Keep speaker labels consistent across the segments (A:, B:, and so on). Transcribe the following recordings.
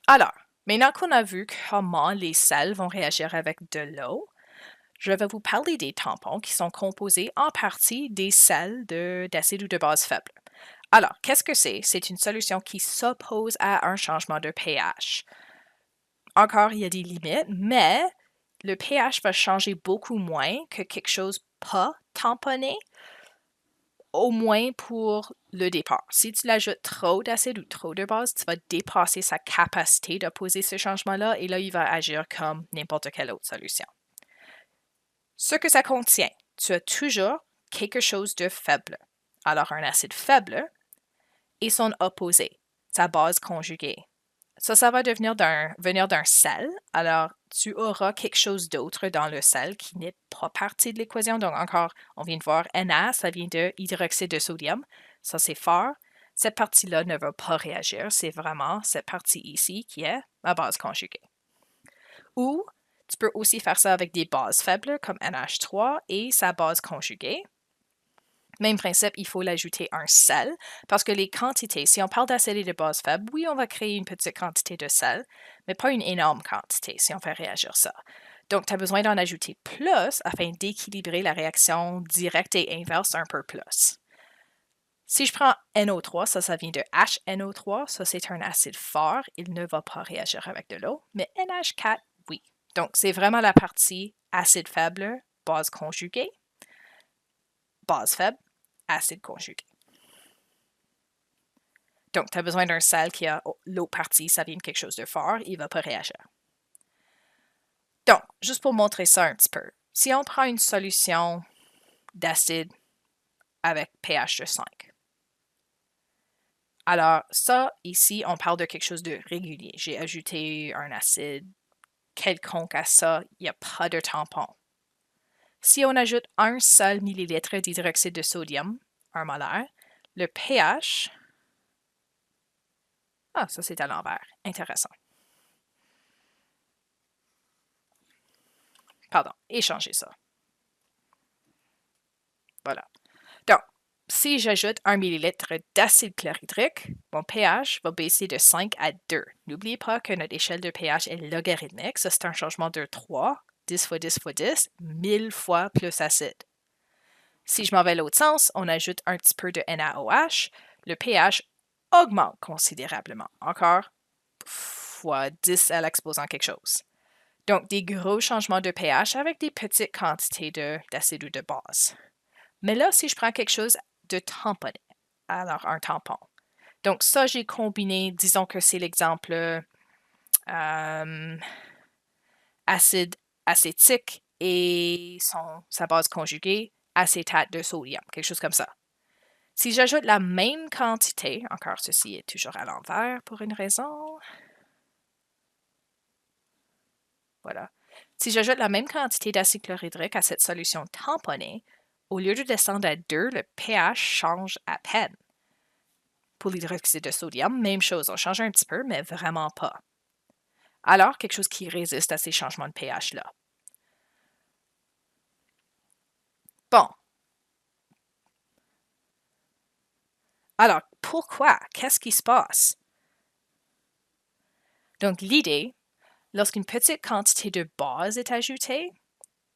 A: Alors, maintenant qu'on a vu comment les sels vont réagir avec de l'eau, je vais vous parler des tampons qui sont composés en partie des sels d'acide ou de base faible. Alors, qu'est-ce que c'est? C'est une solution qui s'oppose à un changement de pH. Encore, il y a des limites, mais le pH va changer beaucoup moins que quelque chose pas tamponné, au moins pour le départ. Si tu l'ajoutes trop d'acide ou trop de base, tu vas dépasser sa capacité d'opposer ce changement-là et là, il va agir comme n'importe quelle autre solution. Ce que ça contient, tu as toujours quelque chose de faible. Alors, un acide faible et son opposé, sa base conjuguée. Ça va venir d'un sel. Alors, tu auras quelque chose d'autre dans le sel qui n'est pas partie de l'équation. Donc, encore, on vient de voir Na, ça vient de hydroxyde de sodium. Ça, c'est fort. Cette partie-là ne va pas réagir. C'est vraiment cette partie ici qui est ma base conjuguée. Ou, tu peux aussi faire ça avec des bases faibles comme NH3 et sa base conjuguée. Même principe, il faut l'ajouter un sel, parce que les quantités, si on parle d'acide et de base faible, oui, on va créer une petite quantité de sel, mais pas une énorme quantité si on fait réagir ça. Donc, tu as besoin d'en ajouter plus afin d'équilibrer la réaction directe et inverse un peu plus. Si je prends NO3, ça vient de HNO3, ça c'est un acide fort, il ne va pas réagir avec de l'eau, mais NH4, oui. Donc, c'est vraiment la partie acide faible, base conjuguée, base faible, acide conjugué. Donc, tu as besoin d'un sel qui a l'autre partie, ça vient de quelque chose de fort, il ne va pas réagir. Donc, juste pour montrer ça un petit peu, si on prend une solution d'acide avec pH de 5, alors ça, ici, on parle de quelque chose de régulier. J'ai ajouté un acide quelconque à ça, il n'y a pas de tampon. Si on ajoute un seul millilitre d'hydroxyde de sodium, 1 molaire, le pH... Ah, ça c'est à l'envers. Intéressant. Pardon, échanger ça. Voilà. Donc, si j'ajoute 1 millilitre d'acide chlorhydrique, mon pH va baisser de 5 à 2. N'oubliez pas que notre échelle de pH est logarithmique. Ça, c'est un changement de 3, 10 fois 10 fois 10, 1000 fois plus acide. Si je m'en vais l'autre sens, on ajoute un petit peu de NaOH, le pH augmente considérablement. Encore, fois 10 à l'exposant quelque chose. Donc, des gros changements de pH avec des petites quantités d'acide ou de base. Mais là, si je prends quelque chose de tamponné, alors un tampon. Donc ça, j'ai combiné, disons que c'est l'exemple acide acétique et sa base conjuguée, acétate de sodium, quelque chose comme ça. Si j'ajoute la même quantité, encore ceci est toujours à l'envers pour une raison. Voilà. Si j'ajoute la même quantité d'acide chlorhydrique à cette solution tamponnée, au lieu de descendre à 2, le pH change à peine. Pour l'hydroxyde de sodium, même chose, on change un petit peu, mais vraiment pas. Alors, quelque chose qui résiste à ces changements de pH-là. Bon. Alors, pourquoi? Qu'est-ce qui se passe? Donc, l'idée, lorsqu'une petite quantité de base est ajoutée,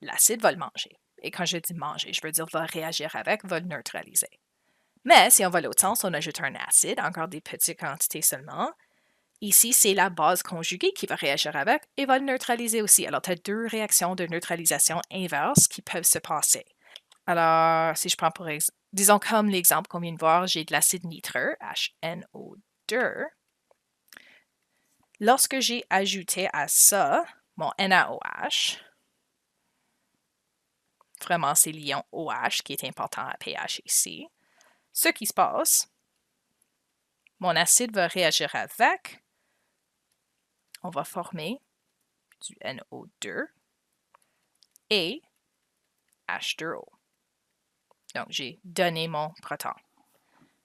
A: l'acide va le manger. Et quand je dis manger, je veux dire va réagir avec, va le neutraliser. Mais si on va l'autre sens, on ajoute un acide, encore des petites quantités seulement. Ici, c'est la base conjuguée qui va réagir avec et va le neutraliser aussi. Alors, tu as deux réactions de neutralisation inverse qui peuvent se passer. Alors, si je prends pour exemple, disons comme l'exemple qu'on vient de voir, j'ai de l'acide nitreux, HNO2. Lorsque j'ai ajouté à ça mon NaOH, vraiment c'est l'ion OH qui est important à pH ici, ce qui se passe, mon acide va réagir avec, on va former du NO2 et H2O. Donc, j'ai donné mon proton.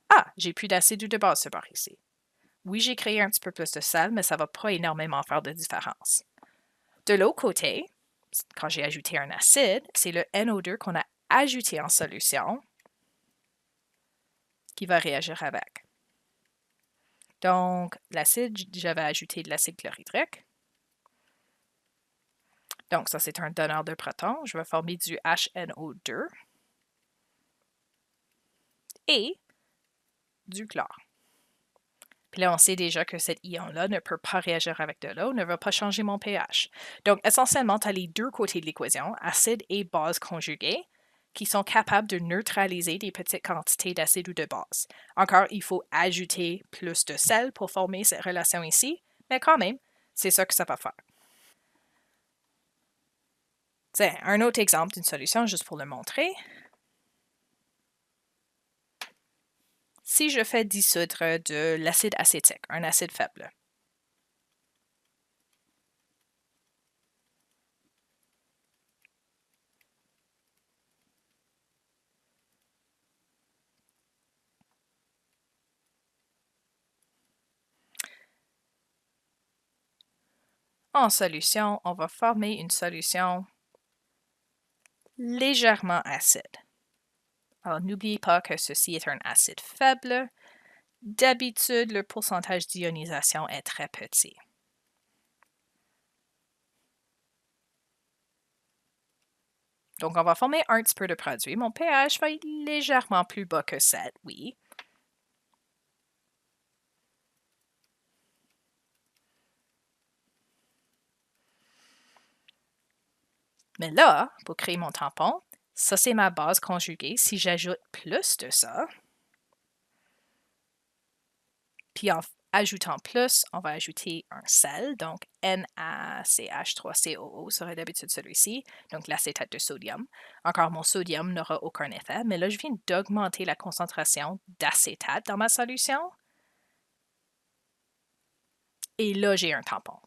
A: Ah, j'ai plus d'acide ou de base ce bord ici. Oui, j'ai créé un petit peu plus de sel, mais ça ne va pas énormément faire de différence. De l'autre côté, quand j'ai ajouté un acide, c'est le NO2 qu'on a ajouté en solution qui va réagir avec. Donc, l'acide, j'avais ajouté de l'acide chlorhydrique. Donc, ça, c'est un donneur de protons. Je vais former du HNO2 et du chlore. Puis là, on sait déjà que cet ion-là ne peut pas réagir avec de l'eau, ne va pas changer mon pH. Donc, essentiellement, tu as les deux côtés de l'équation, acide et base conjuguée, qui sont capables de neutraliser des petites quantités d'acide ou de base. Encore, il faut ajouter plus de sel pour former cette relation ici, mais quand même, c'est ça que ça va faire. Tiens, un autre exemple d'une solution, juste pour le montrer. Si je fais dissoudre de l'acide acétique, un acide faible, en solution, on va former une solution légèrement acide. Alors, n'oubliez pas que ceci est un acide faible. D'habitude, le pourcentage d'ionisation est très petit. Donc, on va former un petit peu de produit. Mon pH va être légèrement plus bas que 7, oui. Mais là, pour créer mon tampon, ça c'est ma base conjuguée. Si j'ajoute plus de ça, puis en ajoutant plus, on va ajouter un sel, donc NaCH3COO serait d'habitude celui-ci, donc l'acétate de sodium. Encore, mon sodium n'aura aucun effet, mais là, je viens d'augmenter la concentration d'acétate dans ma solution. Et là, j'ai un tampon.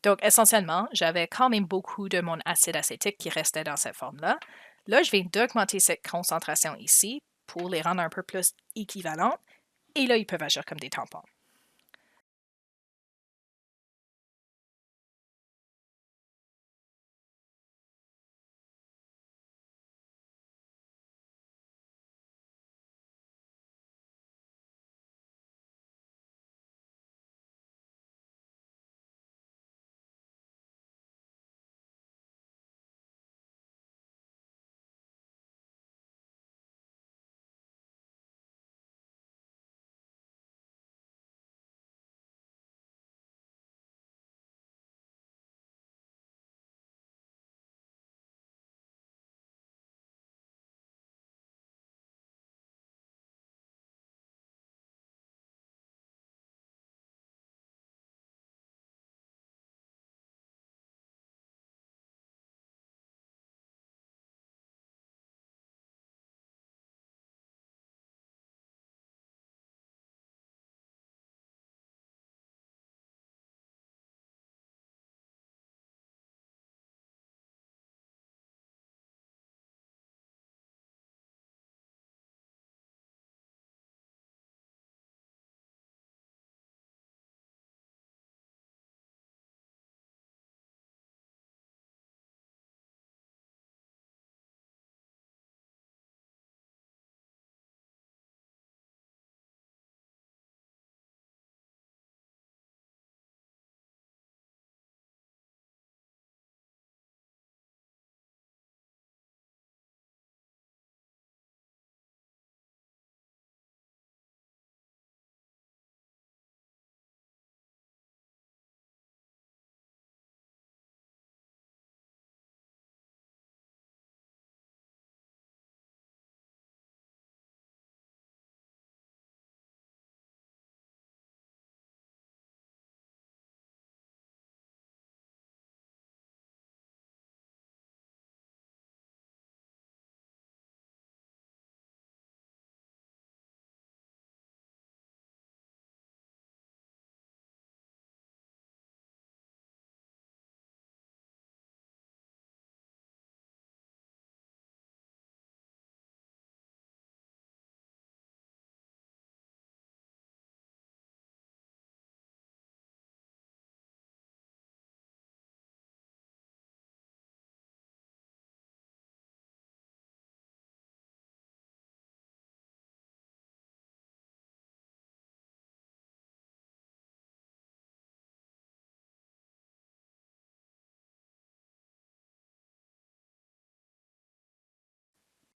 A: Donc, essentiellement, j'avais quand même beaucoup de mon acide acétique qui restait dans cette forme-là. Là, je viens d'augmenter cette concentration ici pour les rendre un peu plus équivalentes. Et là, ils peuvent agir comme des tampons.